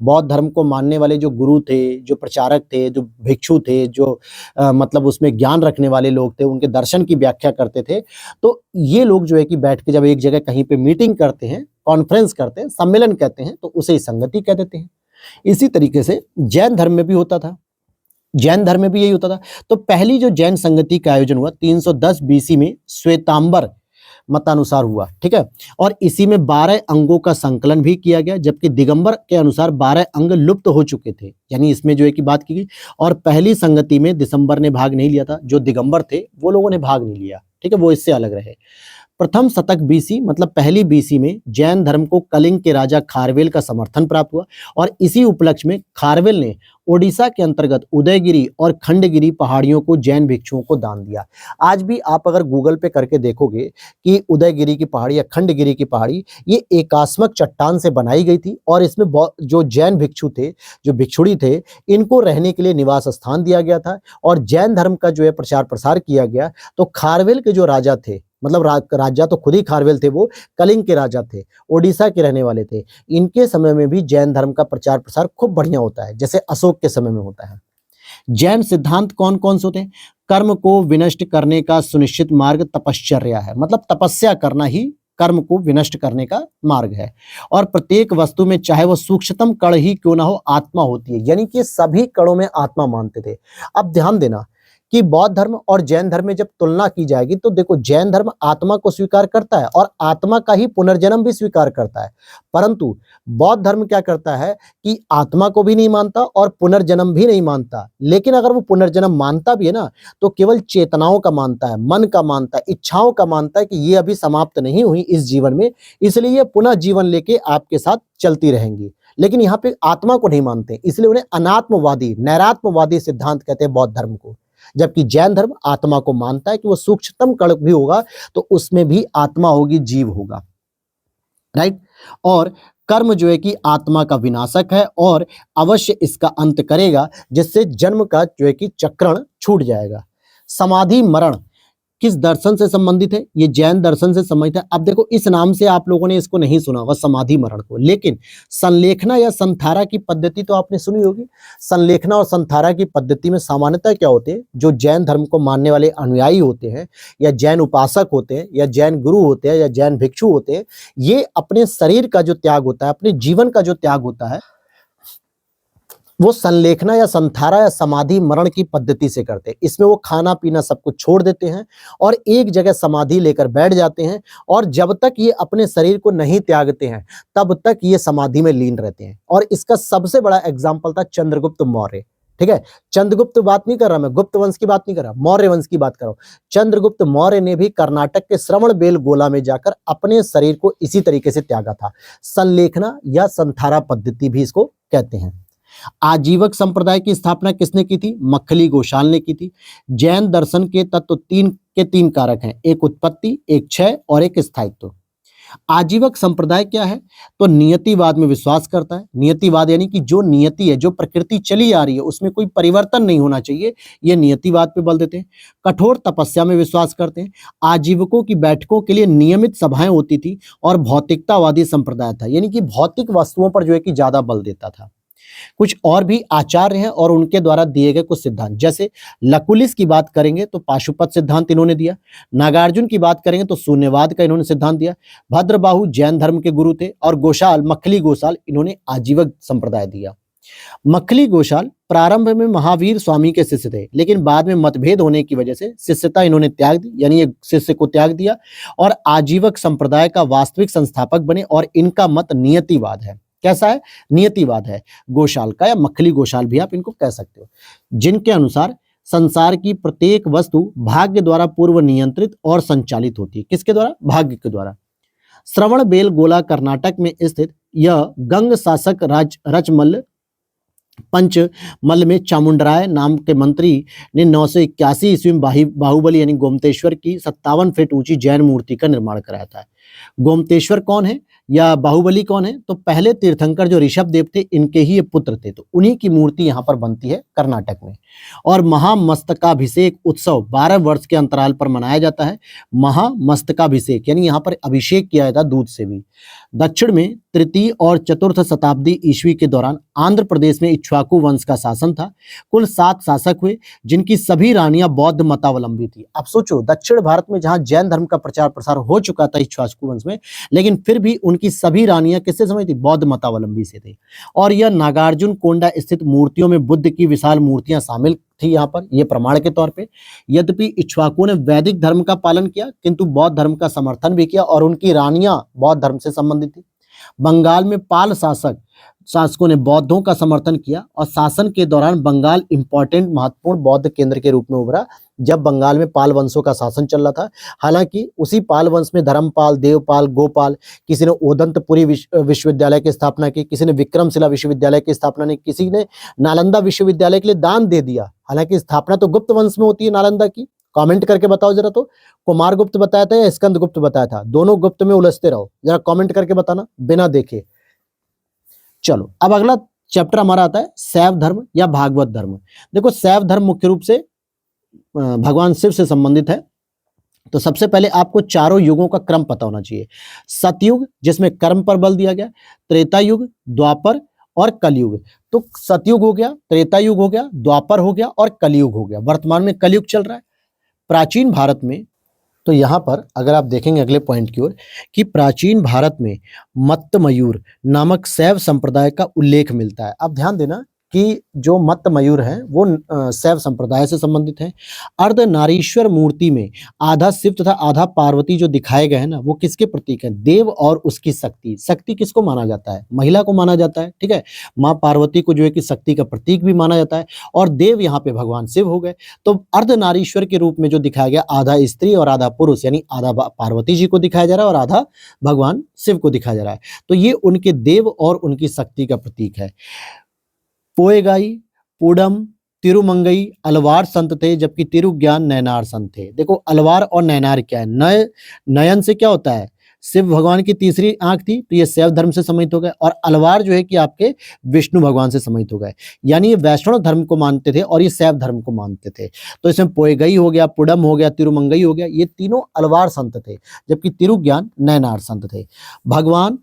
बौद्ध धर्म को मानने वाले जो गुरु थे, जो प्रचारक थे, जो भिक्षु थे, जो मतलब उसमें ज्ञान रखने वाले लोग थे, उनके दर्शन की व्याख्या करते थे। तो ये लोग जो है कि बैठ के जब एक जगह कहीं पे मीटिंग करते हैं, कॉन्फ्रेंस करते हैं, सम्मेलन कहते हैं, तो उसे संगति कह देते हैं। इसी तरीके से जैन धर्म में भी होता था, जैन धर्म में भी यही होता था। तो पहली जो जैन संगति का आयोजन हुआ 310 बीसी में श्वेतांबर मतानुसार हुआ। ठीक है, और इसी में 12 अंगों का संकलन भी किया गया, जबकि दिगंबर के अनुसार 12 अंग लुप्त हो चुके थे, यानी इसमें जो है कि बात की गई। और पहली संगति में दिसंबर ने भाग नहीं लिया था, जो दिगंबर थे वो लोगों ने भाग नहीं लिया। ठीक है, वो इससे अलग रहे। प्रथम शतक बीसी मतलब पहली बीसी में जैन धर्म को कलिंग के राजा खारवेल का समर्थन प्राप्त हुआ और इसी उपलक्ष्य में खारवेल ने ओडिशा के अंतर्गत उदयगिरी और खंडगिरी पहाड़ियों को जैन भिक्षुओं को दान दिया। आज भी आप अगर गूगल पे करके देखोगे कि उदयगिरी की पहाड़ी या खंडगिरी की पहाड़ी ये एकास्मक चट्टान से बनाई गई थी और इसमें जो जैन भिक्षु थे, जो भिक्षुड़ी थे, इनको रहने के लिए निवास स्थान दिया गया था और जैन धर्म का जो है प्रचार प्रसार किया गया। तो खारवेल के जो राजा थे, मतलब राजा तो खुद ही खारवेल थे, वो कलिंग के राजा थे, ओडिशा के रहने वाले थे। इनके समय में भी जैन धर्म का प्रचार प्रसार खूब बढ़िया होता है, जैसे अशोक के समय में होता है। जैन सिद्धांत कौन कौन से होते हैं? कर्म को विनष्ट करने का सुनिश्चित मार्ग तपश्चर्या है, मतलब तपस्या करना ही कर्म को विनष्ट करने का मार्ग है। और प्रत्येक वस्तु में चाहे वो सूक्ष्मतम कण ही क्यों ना हो, आत्मा होती है, यानी कि सभी कणों में आत्मा मानते थे। अब ध्यान देना कि बौद्ध धर्म और जैन धर्म में जब तुलना की जाएगी तो देखो जैन धर्म आत्मा को स्वीकार करता है और आत्मा का ही पुनर्जन्म भी स्वीकार करता है, परंतु बौद्ध धर्म क्या करता है कि आत्मा को भी नहीं मानता और पुनर्जन्म भी नहीं मानता। लेकिन अगर वो पुनर्जन्म मानता भी है ना तो केवल चेतनाओं का मानता है, मन का मानता है, इच्छाओं का मानता है कि ये अभी समाप्त नहीं हुई इस जीवन में, इसलिए ये पुनः जीवन लेके आपके साथ चलती रहेंगी। लेकिन यहाँ पे आत्मा को नहीं मानते, इसलिए उन्हें अनात्मवादी, नैरात्मवादी सिद्धांत कहते हैं बौद्ध धर्म को। जबकि जैन धर्म आत्मा को मानता है कि वो सूक्ष्मतम कण भी होगा तो उसमें भी आत्मा होगी, जीव होगा, राइट। और कर्म जो है कि आत्मा का विनाशक है और अवश्य इसका अंत करेगा, जिससे जन्म का जो है कि चक्रण छूट जाएगा। समाधि मरण किस दर्शन से संबंधित है? ये जैन दर्शन से संबंधित है। अब देखो इस नाम से आप लोगों ने इसको नहीं सुना होगा समाधि मरण को, लेकिन संलेखना या संथारा की पद्धति तो आपने सुनी होगी। संलेखना और संथारा की पद्धति में सामान्यतः क्या होते हैं, जो जैन धर्म को मानने वाले अनुयायी होते हैं या जैन उपासक होते हैं या जैन गुरु होते हैं या जैन भिक्षु होते हैं, ये अपने शरीर का जो त्याग होता है, अपने जीवन का जो त्याग होता है, वो संलेखना या संथारा या समाधि मरण की पद्धति से करते हैं। इसमें वो खाना पीना सब कुछ छोड़ देते हैं और एक जगह समाधि लेकर बैठ जाते हैं और जब तक ये अपने शरीर को नहीं त्यागते हैं तब तक ये समाधि में लीन रहते हैं। और इसका सबसे बड़ा एग्जाम्पल था चंद्रगुप्त मौर्य। ठीक है, चंद्रगुप्त बात नहीं कर रहा मैं, गुप्त वंश की बात नहीं कर रहा, मौर्य वंश की बात कर रहा हूं। चंद्रगुप्त मौर्य ने भी कर्नाटक के श्रवणबेलगोला में जाकर अपने शरीर को इसी तरीके से त्यागा था। संलेखना या संथारा पद्धति भी इसको कहते हैं। आजीवक संप्रदाय की स्थापना किसने की थी? मक्खली गोशाल ने की थी। जैन दर्शन के तत्व तीन कारक हैं, एक उत्पत्ति, एक क्षय और एक स्थायित्व। आजीवक संप्रदाय क्या है? तो नियतिवाद में विश्वास करता है। नियतिवाद यानी कि जो नियति है, जो प्रकृति चली आ रही है, उसमें कोई परिवर्तन नहीं होना चाहिए, ये नियतिवाद पे बल देते हैं। कठोर तपस्या में विश्वास करते हैं। आजीवकों की बैठकों के लिए नियमित सभाएं होती थी और भौतिकतावादी संप्रदाय था, यानी कि भौतिक वस्तुओं पर जो है कि ज्यादा बल देता था। कुछ और भी आचार्य हैं और उनके द्वारा दिए गए कुछ सिद्धांत, जैसे लकुलिस की बात करेंगे तो पाशुपत सिद्धांत इन्होंने दिया। नागार्जुन की बात करेंगे तो शून्यवाद का इन्होंने सिद्धांत दिया। भद्रबाहु जैन धर्म के गुरु थे और गोशाल, मक्खली गोशाल, इन्होंने आजीवक संप्रदाय दिया। मक्खली गोशाल प्रारंभ में महावीर स्वामी के शिष्य थे, लेकिन बाद में मतभेद होने की वजह से शिष्यता इन्होंने त्याग दी, यानी ये शिष्य को त्याग दिया और आजीवक संप्रदाय का वास्तविक संस्थापक बने। और इनका मत नियतिवाद है। कैसा है? नियतिवाद है, गोशाल का, या मक्खली गोशाल भी आप इनको कह सकते हो, जिनके अनुसार संसार की प्रत्येक वस्तु भाग्य द्वारा पूर्व नियंत्रित और संचालित होती है। किसके द्वारा? भाग्य के द्वारा। श्रवणबेलगोला कर्नाटक में स्थित यह गंग शासक रचमल्ल पंचमल में चामुंडराय नाम के मंत्री ने 981 ईस्वी में बाहुबली यानी गोमतेश्वर की 57 फीट ऊंची जैन मूर्ति का निर्माण कराया था। गोमतेश्वर कौन है या बाहुबली कौन है? तो पहले तीर्थंकर जो ऋषभ देव थे, इनके ही ये पुत्र थे, तो उन्हीं की मूर्ति यहाँ पर बनती है कर्नाटक में। और महामस्तकाभिषेक उत्सव 12 वर्ष के अंतराल पर मनाया जाता है। महामस्तकाभिषेक यानी यहाँ पर अभिषेक किया जाता दूध से भी। दक्षिण में तृतीय और चतुर्थ शताब्दी ईस्वी के दौरान आंध्र प्रदेश में इक्ष्वाकु वंश का शासन था। कुल 7 शासक हुए, जिनकी सभी रानियां बौद्ध मतावलंबी थी। अब सोचो, दक्षिण भारत में जहां जैन धर्म का प्रचार प्रसार हो चुका था इक्ष्वाकु वंश में, लेकिन फिर भी उनकी सभी रानियां किससे समझ थी? बौद्ध मतावलंबी से थी। और यह नागार्जुन कोंडा स्थित मूर्तियों में बुद्ध की विशाल मूर्तियां शामिल थी यहाँ पर, यह प्रमाण के तौर पे। यद्यपि इक्ष्वाकु ने वैदिक धर्म का पालन किया, किंतु बौद्ध धर्म का समर्थन भी किया और उनकी रानियां बौद्ध धर्म से संबंधित थी। बंगाल में पाल शासकों ने बौद्धों का समर्थन किया और शासन के दौरान बंगाल इंपॉर्टेंट महत्वपूर्ण बौद्ध केंद्र के रूप में उभरा, जब बंगाल में पाल वंशों का शासन चल रहा था। हालांकि उसी पाल वंश में धर्मपाल, देवपाल, गोपाल, किसी ने ओदंतपुरी विश्वविद्यालय की स्थापना की, किसी ने विक्रमशिला विश्वविद्यालय की स्थापना की, किसी ने नालंदा विश्वविद्यालय के लिए दान दे दिया। हालांकि स्थापना तो गुप्त वंश में होती है नालंदा की। कमेंट करके बताओ जरा, तो कुमार गुप्त बताया था या स्कंद गुप्त बताया था? दोनों गुप्त में उलझते रहो, जरा कमेंट करके बताना बिना देखे। चलो, अब अगला चैप्टर हमारा आता है शैव धर्म या भागवत धर्म। देखो, शैव धर्म मुख्य रूप से भगवान शिव से संबंधित है। तो सबसे पहले आपको चारों युगों का क्रम पता होना चाहिए। सतयुग, जिसमें कर्म पर बल दिया गया, त्रेता युग, द्वापर और कलयुग। तो सतयुग हो गया, त्रेता युग हो गया, द्वापर हो गया और कलयुग हो गया। वर्तमान में कलयुग चल रहा है। प्राचीन भारत में, तो यहाँ पर अगर आप देखेंगे अगले पॉइंट की ओर, कि प्राचीन भारत में मत्त मयूर नामक शैव संप्रदाय का उल्लेख मिलता है। अब ध्यान देना कि जो मत्त मयूर हैं वो शैव संप्रदाय से संबंधित हैं। अर्धनारीश्वर मूर्ति में आधा शिव तथा आधा पार्वती जो दिखाए गए हैं ना, वो किसके प्रतीक हैं? देव और उसकी शक्ति। शक्ति किसको माना जाता है? महिला को माना जाता है, ठीक है। माँ पार्वती को जो है कि शक्ति का प्रतीक भी माना जाता है, और देव यहाँ पे भगवान शिव हो गए। तो अर्धनारीश्वर के रूप में जो दिखाया गया, आधा स्त्री और आधा पुरुष, यानी आधा पार्वती जी को दिखाया जा रहा है और आधा भगवान शिव को दिखाया जा रहा है। तो ये उनके देव और उनकी शक्ति का प्रतीक है। पोएगाई, पूडम, तिरुमंगई अलवार संत थे, जबकि तिरुज्ञान नयनार संत थे। देखो अलवार और नयनार क्या है? नयन से क्या होता है? शिव भगवान की तीसरी आंख थी, तो ये शैव धर्म से संबंधित हो गए, और अलवार जो है कि आपके विष्णु भगवान से संबंधित हो गए। यानी ये वैष्णव धर्म को मानते थे और ये शैव धर्म को मानते थे। तो इसमें पोएगई हो गया, पुडम हो गया, तिरुमंगई हो गया, ये तीनों अलवार संत थे, जबकि तिरुज्ञान नयनार संत थे। भगवान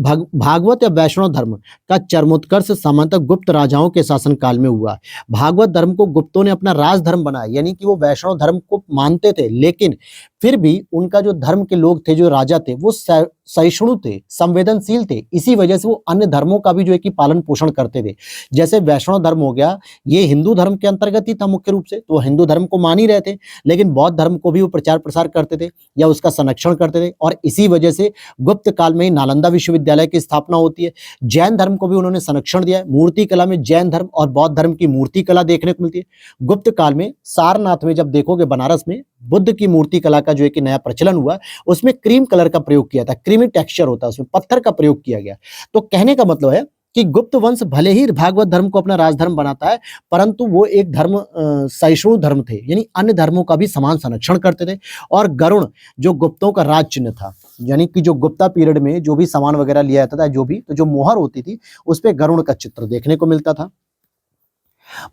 भागवत या वैष्णव धर्म का चरमोत्कर्ष सामान्यतः गुप्त राजाओं के शासनकाल में हुआ। भागवत धर्म को गुप्तों ने अपना राज धर्म बनाया, यानी कि वो वैष्णव धर्म को मानते थे, लेकिन फिर भी उनका जो धर्म के लोग थे, जो राजा थे, वो सहिष्णु थे, संवेदनशील थे। इसी वजह से वो अन्य धर्मों का भी जो है कि पालन पोषण करते थे। जैसे वैष्णव धर्म हो गया, ये हिंदू धर्म के अंतर्गत ही था मुख्य रूप से, तो वो हिंदू धर्म को मान ही रहे थे, लेकिन बौद्ध धर्म को भी वो प्रचार प्रसार करते थे या उसका संरक्षण करते थे। और इसी वजह से गुप्त काल में ही नालंदा विश्वविद्यालय की स्थापना होती है। जैन धर्म को भी उन्होंने संरक्षण दिया है। मूर्ति कला में जैन धर्म और बौद्ध धर्म की मूर्ति कला देखने को मिलती है। गुप्त काल में सारनाथ में जब देखोगे, बनारस में बुद्ध की मूर्ति कला का जो है कि नया प्रचलन हुआ, उसमें क्रीम कलर का प्रयोग किया था, क्रीमी टेक्सचर होता है उसमें, पत्थर का प्रयोग किया गया। तो कहने का मतलब है कि गुप्त वंश भले ही भागवत धर्म को अपना राजधर्म बनाता है, परंतु वो एक धर्म सहिष्णु धर्म थे, यानी अन्य धर्मों का भी समान संरक्षण करते थे। और गरुण जो गुप्तों का राज चिन्ह था, यानी कि जो गुप्ता पीरियड में जो भी सामान वगैरह लिया जाता था, जो भी, तो जो मोहर होती थी उस पे गरुण का चित्र देखने को मिलता था।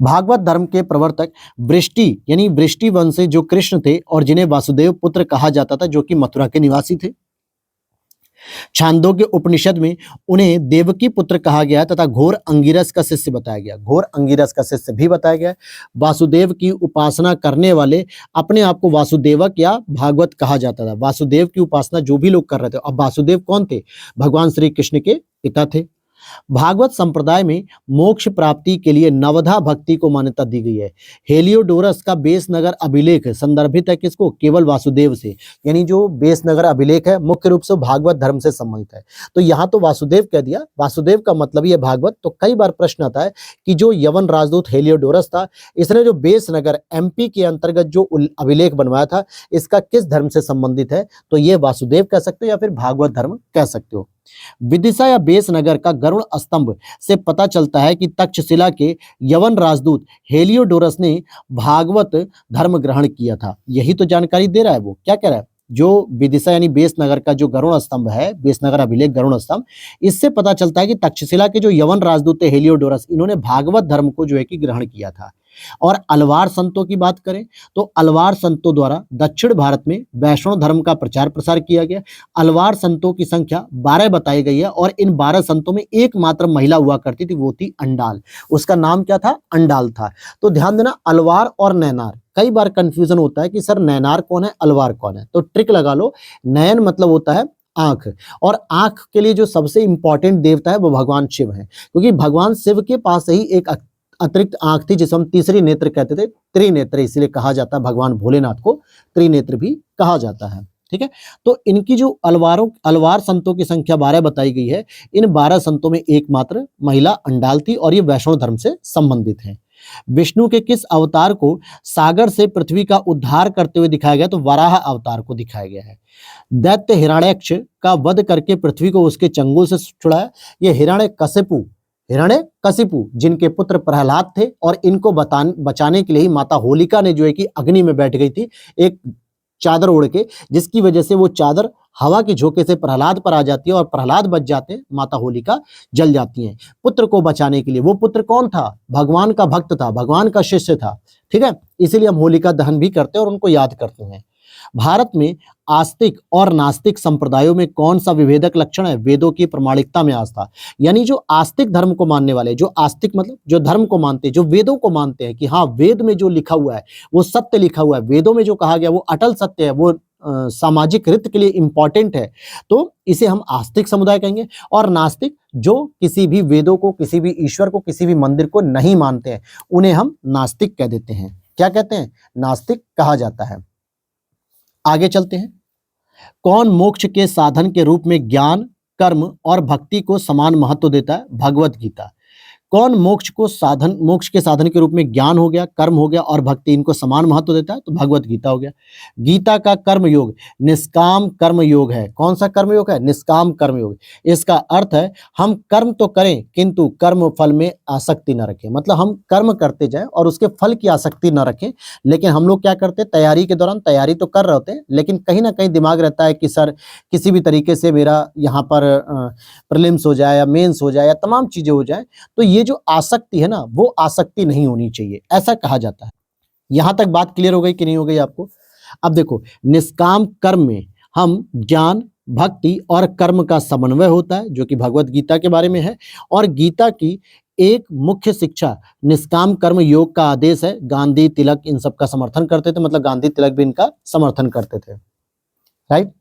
भागवत धर्म के प्रवर्तक वृष्टि यानी वृष्टि वंश से जो कृष्ण थे, और जिन्हें वासुदेव पुत्र कहा जाता था, जो कि मथुरा के निवासी थे। छांदोग्य उपनिषद में उन्हें देवकी पुत्र कहा गया तथा घोर अंगिरस का शिष्य बताया गया। घोर अंगिरस का शिष्य भी बताया गया। वासुदेव की उपासना करने वाले अपने आप को वासुदेवक या भागवत कहा जाता था। वासुदेव की उपासना जो भी लोग कर रहे थे, अब वासुदेव कौन थे? भगवान श्री कृष्ण के पिता थे। भागवत संप्रदाय में मोक्ष प्राप्ति के लिए नवधा भक्ति को मान्यता दी गई है। हेलियोडोरस का बेसनगर अभिलेख संदर्भित है किसको? केवल वासुदेव से, यानी जो बेसनगर अभिलेख है मुख्य रूप से भागवत धर्म से संबंधित है। तो यहाँ तो वासुदेव कह दिया, वासुदेव का मतलब ही है भागवत। तो कई बार प्रश्न आता है कि जो यवन राजदूत हेलियोडोरस था, इसने जो बेसनगर एमपी के अंतर्गत जो अभिलेख बनवाया था, इसका किस धर्म से संबंधित है? तो ये वासुदेव कह सकते हो या फिर भागवत धर्म कह सकते हो। विदिशा या बेसनगर का गरुड़ स्तंभ से पता चलता है कि तक्षशिला के यवन राजदूत हेलियोडोरस ने भागवत धर्म ग्रहण किया था। यही तो जानकारी दे रहा है। वो क्या कह रहा है? जो विदिशा यानी बेसनगर का जो गरुड़ स्तंभ है, बेसनगर अभिलेख गरुड़ स्तंभ, इससे पता चलता है कि तक्षशिला के जो यवन राजदूत थे हेलियोडोरस, इन्होंने भागवत धर्म को जो है कि ग्रहण किया था। और अलवार संतों की बात करें तो अलवार संतों द्वारा दक्षिण भारत में वैष्णव धर्म का प्रचार प्रसार किया गया। अलवार संतों की संख्या 12 बताई गई है, और इन 12 संतों में एकमात्र महिला हुआ करती थी, वो थी अंडाल। उसका नाम क्या था? अंडाल था। तो ध्यान देना, अलवार और नैनार, कई बार कंफ्यूजन होता है कि सर नैनार कौन है, अलवार कौन है। तो ट्रिक लगा लो, नयन मतलब होता है आंख, और आंख के लिए जो सबसे इंपॉर्टेंट देवता है वो भगवान शिव है, क्योंकि भगवान शिव के पास ही एक अतिरिक्त आंख थी, जिसे हम तीसरी नेत्र कहते थे, त्रिनेत्र, इसलिए कहा जाता है भगवान भोलेनाथ को त्रिनेत्र भी कहा जाता है। ठीक है, तो इनकी जो अलवार संतों की संख्या 12 बताई गई है। इन 12 संतों में एकमात्र महिला अंडाल थी, और ये वैष्णव धर्म से संबंधित है। विष्णु के किस अवतार को सागर से पृथ्वी का उद्धार करते हुए दिखाया गया? तो वराह अवतार को दिखाया गया है। दैत्य हिरण्यक्ष का वध करके पृथ्वी को उसके चंगुल से छुड़ाया। ये हिरण्यकशिपु जिनके पुत्र प्रहलाद थे, और इनको बचाने के लिए ही माता होलिका ने जो है कि अग्नि में बैठ गई थी एक चादर ओढ़ के, जिसकी वजह से वो चादर हवा के झोंके से प्रहलाद पर आ जाती है और प्रहलाद बच जाते हैं, माता होलिका जल जाती हैं पुत्र को बचाने के लिए। वो पुत्र कौन था? भगवान का भक्त था, भगवान का शिष्य था। ठीक है, इसीलिए हम होलिका दहन भी करते हैं और उनको याद करते हैं। भारत में आस्तिक और नास्तिक संप्रदायों में कौन सा विभेदक लक्षण है? वेदों की प्रामाणिकता में आस्था। यानी जो आस्तिक धर्म को मानने वाले, जो आस्तिक मतलब जो धर्म को मानते हैं, जो वेदों को मानते हैं कि हाँ वेद में जो लिखा हुआ है वो सत्य लिखा हुआ है, वेदों में जो कहा गया वो अटल सत्य है, वो सामाजिक हित के लिए इंपॉर्टेंट है, तो इसे हम आस्तिक समुदाय कहेंगे। और नास्तिक जो किसी भी वेदों को, किसी भी ईश्वर को, किसी भी मंदिर को नहीं मानते हैं, उन्हें हम नास्तिक कह देते हैं। क्या कहते हैं? नास्तिक कहा जाता है। आगे चलते हैं। कौन मोक्ष के साधन के रूप में ज्ञान, कर्म और भक्ति को समान महत्व देता है? भगवत गीता। कौन मोक्ष के साधन के रूप में ज्ञान हो गया, कर्म हो गया और भक्ति, इनको समान महत्व देता है? तो भगवत गीता हो गया। गीता का कर्म योग निष्काम कर्म योग है। कौन सा कर्म योग है? निष्काम कर्म योग। इसका अर्थ है हम कर्म तो करें किंतु कर्म फल में आसक्ति न रखें। मतलब हम कर्म करते जाएं और उसके फल की आसक्ति न रखें। लेकिन हम लोग क्या करते हैं, तैयारी के दौरान तैयारी तो कर रहे होते हैं, लेकिन कहीं ना कहीं दिमाग रहता है कि सर किसी भी तरीके से मेरा यहाँ पर प्रीलिम्स हो जाए या मेंस हो जाए या तमाम चीजें हो जाए, तो ये जो आसक्ति है ना, वो आसक्ति नहीं होनी चाहिए, ऐसा कहा जाता है। यहां तक बात क्लियर हो गई कि नहीं हो गई आपको? अब देखो, निष्काम कर्म में हम ज्ञान, भक्ति और कर्म का समन्वय होता है, जो कि भगवत गीता के बारे में है। और गीता की एक मुख्य शिक्षा निष्काम कर्म योग का आदेश है। गांधी, तिलक इन सब का समर्थन करते थे, मतलब गांधी, तिलक भी इनका समर्थन करते थे। राइट,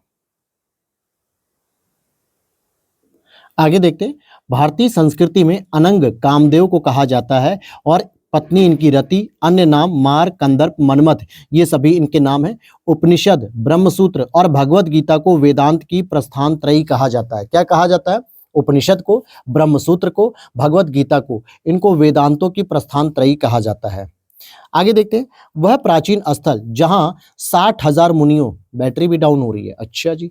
आगे देखते हैं। भारतीय संस्कृति में अनंग कामदेव को कहा जाता है और पत्नी इनकी रति, अन्य नाम मार, कंदर्प, मनमथ, ये सभी इनके नाम हैं। उपनिषद, ब्रह्मसूत्र और भगवत गीता को वेदांत की प्रस्थान त्रयी कहा जाता है। क्या कहा जाता है? उपनिषद को, ब्रह्मसूत्र को, भगवत गीता को, इनको वेदांतों की प्रस्थान त्रयी कहा जाता है। आगे देखते हैं। वह प्राचीन स्थल जहां 60,000 मुनियों, बैटरी भी डाउन हो रही है, अच्छा जी।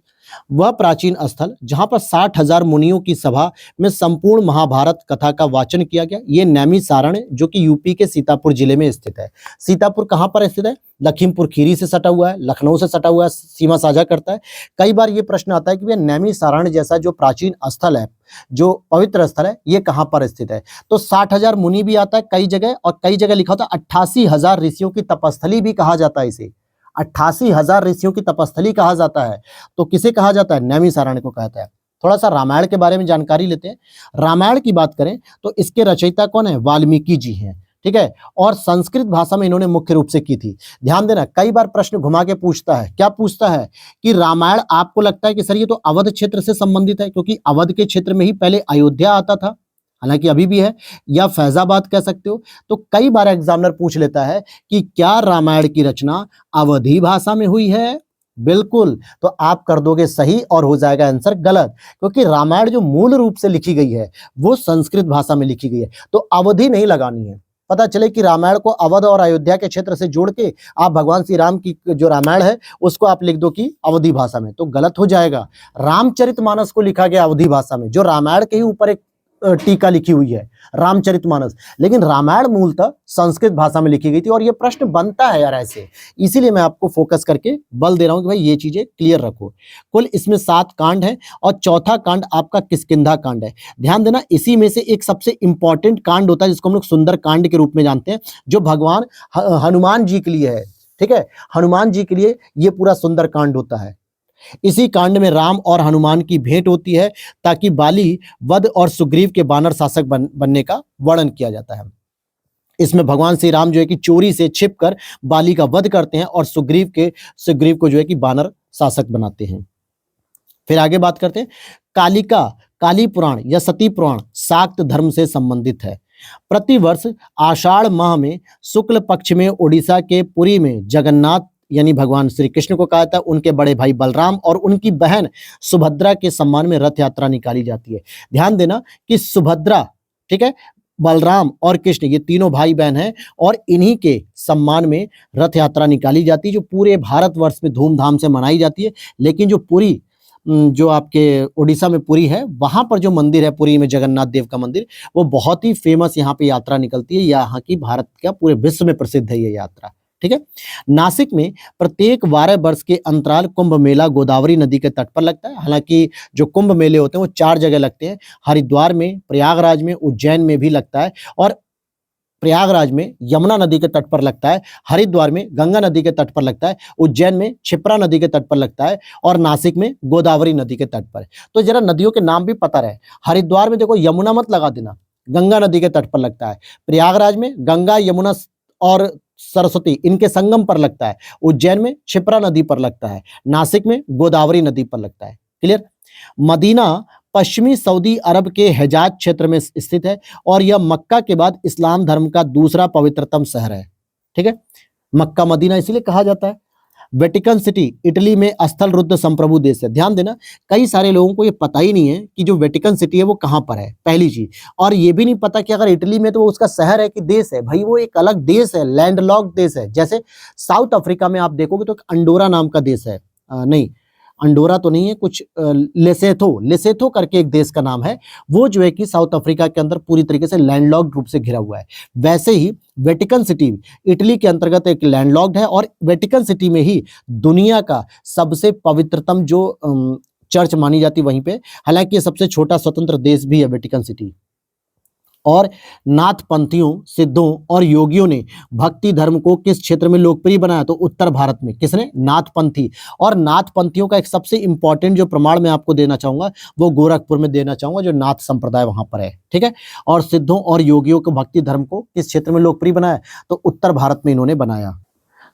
वह प्राचीन स्थल जहां पर 60,000 मुनियों की सभा में संपूर्ण महाभारत कथा का वाचन किया गया, ये नैमिषारण्य, जो कि यूपी के सीतापुर जिले में स्थित है। सीतापुर कहां पर स्थित है? लखीमपुर खीरी से सटा हुआ है, लखनऊ से सटा हुआ है, सीमा साझा करता है। कई बार ये प्रश्न आता है कि भैया नैमिषारण्य जैसा जो प्राचीन स्थल है, जो पवित्र स्थल है, ये कहां पर स्थित है? तो 60,000 मुनि भी आता है कई जगह, और कई जगह लिखा होता है 88,000 ऋषियों की तपस्थली भी कहा जाता है इसे। 88,000 ऋषियों की तपस्थली कहा जाता है। तो किसे कहा जाता है? नैमिषारण्य को कहता है। थोड़ा सा रामायण के बारे में जानकारी लेते हैं। रामायण की बात करें तो इसके रचयिता कौन है? वाल्मीकि जी हैं, ठीक है। और संस्कृत भाषा में इन्होंने मुख्य रूप से की थी। ध्यान देना, कई बार प्रश्न घुमा के पूछता है। क्या पूछता है? कि रामायण आपको लगता है कि सर ये तो अवध क्षेत्र से संबंधित है, क्योंकि अवध के क्षेत्र में ही पहले अयोध्या आता था, हालांकि अभी भी है, या फैजाबाद कह सकते हो। तो कई बार एग्जामिनर पूछ लेता है कि क्या रामायण की रचना अवधी भाषा में हुई है? बिल्कुल। तो आप कर दोगे सही और हो जाएगा आंसर गलत, क्योंकि रामायण जो मूल रूप से लिखी गई है वो संस्कृत भाषा में लिखी गई है। तो अवधि नहीं लगानी है। पता चले कि रामायण को अवध और अयोध्या के क्षेत्र से जोड़ के आप भगवान श्री राम की जो रामायण है उसको आप लिख दो कि अवधी भाषा में, तो गलत हो जाएगा। रामचरितमानस को लिखा गया अवधी भाषा में, जो रामायण के ही ऊपर एक टीका लिखी हुई है, रामचरितमानस, लेकिन रामायण मूलतः संस्कृत भाषा में लिखी गई थी। और ये प्रश्न बनता है यार ऐसे, इसीलिए मैं आपको फोकस करके बल दे रहा हूं कि भाई ये चीजें क्लियर रखो। कुल इसमें 7 कांड है और चौथा कांड आपका किष्किंधा कांड है। ध्यान देना, इसी में से एक सबसे इंपॉर्टेंट कांड होता है जिसको हम लोग सुंदर कांड के रूप में जानते हैं, जो भगवान हनुमान जी के लिए है, ठीक है। हनुमान जी के लिए ये पूरा सुंदर कांड होता है। इसी कांड में राम और हनुमान की भेंट होती है, ताकि बाली वध और सुग्रीव के बानर शासक बनने का वर्णन किया जाता है। इसमें भगवान श्री राम जो है कि चोरी से छिपकर बाली का वध करते हैं और सुग्रीव को जो है कि बानर शासक बनाते हैं। फिर आगे बात करते हैं। काली पुराण या सती पुराण शाक्त धर्म से संबंधित है। प्रतिवर्ष आषाढ़ माह में शुक्ल पक्ष में उड़ीसा के पुरी में जगन्नाथ यानी भगवान श्री कृष्ण को कहा था, उनके बड़े भाई बलराम और उनकी बहन सुभद्रा के सम्मान में रथ यात्रा निकाली जाती है। ध्यान देना कि सुभद्रा, ठीक है, बलराम और कृष्ण, ये तीनों भाई बहन हैं और इन्हीं के सम्मान में रथ यात्रा निकाली जाती है, जो पूरे भारतवर्ष में धूमधाम से मनाई जाती है। लेकिन जो पुरी, जो आपके उड़ीसा में पुरी है, वहां पर जो मंदिर है पुरी में जगन्नाथ देव का मंदिर, वो बहुत ही फेमस यहाँ पे यात्रा निकलती है। यहाँ की भारत का पूरे विश्व में प्रसिद्ध है ये यात्रा, ठीक है। नासिक में प्रत्येक 12 वर्ष के अंतराल कुंभ मेला गोदावरी नदी के तट पर लगता है। हालांकि जो कुंभ मेले होते हैं वो 4 जगह लगते हैं, हरिद्वार में, प्रयागराज में, उज्जैन में भी लगता है। और प्रयागराज में यमुना नदी के तट पर लगता है, हरिद्वार में गंगा नदी के तट पर लगता है, उज्जैन में क्षिप्रा नदी के तट पर लगता है और नासिक में गोदावरी नदी के तट पर। तो जरा नदियों के नाम भी पता रहे। हरिद्वार में देखो यमुना मत लगा देना, गंगा नदी के तट पर लगता है। प्रयागराज में गंगा यमुना और सरस्वती इनके संगम पर लगता है। उज्जैन में क्षिप्रा नदी पर लगता है। नासिक में गोदावरी नदी पर लगता है। क्लियर। मदीना पश्चिमी सऊदी अरब के हिजाज क्षेत्र में स्थित है और यह मक्का के बाद इस्लाम धर्म का दूसरा पवित्रतम शहर है। ठीक है, मक्का मदीना इसीलिए कहा जाता है। वेटिकन सिटी इटली में स्थल रुद्ध संप्रभु देश है। ध्यान देना, कई सारे लोगों को ये पता ही नहीं है कि जो वेटिकन सिटी है वो कहां पर है, पहली चीज। और ये भी नहीं पता कि अगर इटली में तो वो उसका शहर है कि देश है। भाई वो एक अलग देश है, लैंडलॉक्ड देश है। जैसे साउथ अफ्रीका में आप देखोगे तो एक अंडोरा नाम का देश है, नहीं अंडोरा तो नहीं है, कुछ लेसेथो करके एक देश का नाम है। वो जो है कि साउथ अफ्रीका के अंदर पूरी तरीके से लैंडलॉक्ड रूप से घिरा हुआ है। वैसे ही वेटिकन सिटी इटली के अंतर्गत एक लैंडलॉक्ड है और वेटिकन सिटी में ही दुनिया का सबसे पवित्रतम जो चर्च मानी जाती वहीं पे। हालांकि ये सबसे छोटा स्वतंत्र देश भी है वेटिकन सिटी। और नाथपंथियों, सिद्धों और योगियों ने भक्ति धर्म को किस क्षेत्र में लोकप्रिय बनाया? तो उत्तर भारत में। किसने? नाथपंथी। और नाथपंथियों का एक सबसे इंपॉर्टेंट जो प्रमाण मैं आपको देना चाहूंगा वो गोरखपुर में देना चाहूंगा, जो नाथ संप्रदाय वहां पर है। ठीक है। और सिद्धों और योगियों को भक्ति धर्म को किस क्षेत्र में लोकप्रिय बनाया? तो उत्तर भारत में इन्होंने बनाया।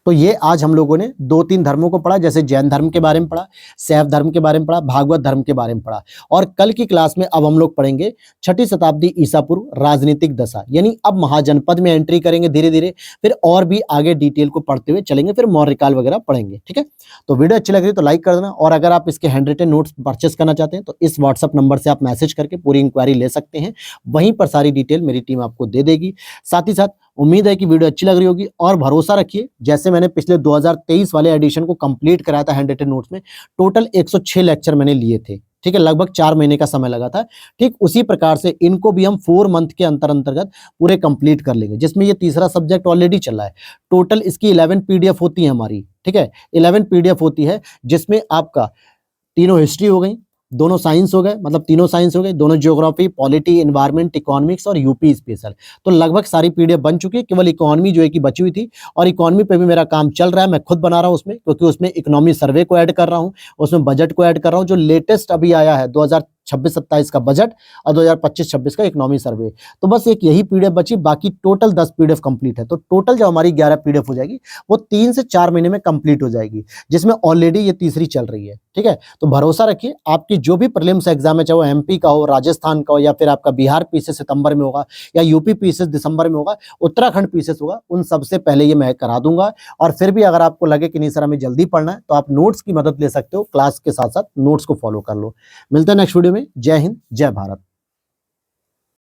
तो ये आज हम लोगों ने 2-3 धर्मों को पढ़ा, जैसे जैन धर्म के बारे में पढ़ा, शैव धर्म के बारे में पढ़ा, भागवत धर्म के बारे में पढ़ा। और कल की क्लास में अब हम लोग पढ़ेंगे 6ठी शताब्दी ईसा पूर्व राजनीतिक दशा, यानी अब महाजनपद में एंट्री करेंगे धीरे धीरे, फिर और भी आगे डिटेल को पढ़ते हुए चलेंगे, फिर मौर्यकाल वगैरह पढ़ेंगे। ठीक है, तो वीडियो अच्छी लग रही तो लाइक कर देना। और अगर आप इसके हैंड रिटन नोट्स परचेस करना चाहते हैं तो इस व्हाट्सअप नंबर से आप मैसेज करके पूरी इंक्वायरी ले सकते हैं, वहीं पर सारी डिटेल मेरी टीम आपको दे देगी। साथ ही साथ उम्मीद है कि वीडियो अच्छी लग रही होगी और भरोसा रखिए, जैसे मैंने पिछले 2023 वाले एडिशन को कंप्लीट कराया था हैंड रिटन नोट्स में, टोटल 106 लेक्चर मैंने लिए थे। ठीक है, लगभग 4 महीने का समय लगा था। ठीक उसी प्रकार से इनको भी हम 4 मंथ के अंतर्गत पूरे कंप्लीट कर लेंगे, जिसमें ये तीसरा सब्जेक्ट ऑलरेडी चल रहा है। टोटल इसकी 11 पीडीएफ होती है हमारी। ठीक है, 11 पीडीएफ होती है, जिसमें आपका तीनों हिस्ट्री हो गई, दोनों साइंस हो गए, मतलब तीनों साइंस हो गए, दोनों ज्योग्राफी, पॉलिटी, एनवायरमेंट, इकोनॉमिक्स और यूपी स्पेशल। तो लगभग सारी पीडीएफ बन चुकी है, केवल इकोनॉमी जो है कि बची हुई थी। और इकोनॉमी पे भी मेरा काम चल रहा है, मैं खुद बना रहा हूं उसमें, क्योंकि उसमें इकोनॉमी सर्वे को ऐड कर रहा हूं, उसमें बजट को ऐड कर रहा हूं, जो लेटेस्ट अभी आया है 2026-27 का बजट और 2025-26 का इकोनॉमी सर्वे। तो बस एक यही पीडीएफ बची, बाकी टोटल 10 पीडीएफ कंप्लीट है। तो टोटल जो हमारी 11 पीडीएफ हो जाएगी वो 3 से 4 महीने में कंप्लीट हो जाएगी, जिसमें ऑलरेडी ये तीसरी चल रही है। ठीक है, तो भरोसा रखिए, आपकी जो भी प्रीलिम्स एग्जाम है, चाहे वो एमपी का हो, राजस्थान का हो, या फिर आपका बिहार पीसीएस सितंबर में होगा, या यूपी पीसीएस दिसंबर में होगा, उत्तराखंड पीसीएस होगा, उन सबसे पहले ये मैं करा दूंगा। और फिर भी अगर आपको लगे कि नहीं सर हमें जल्दी पढ़ना है, तो आप नोट्स की मदद ले सकते हो, क्लास के साथ साथ नोट्स को फॉलो कर लो। मिलते हैं नेक्स्ट वीडियो में। जय हिंद, जय भारत।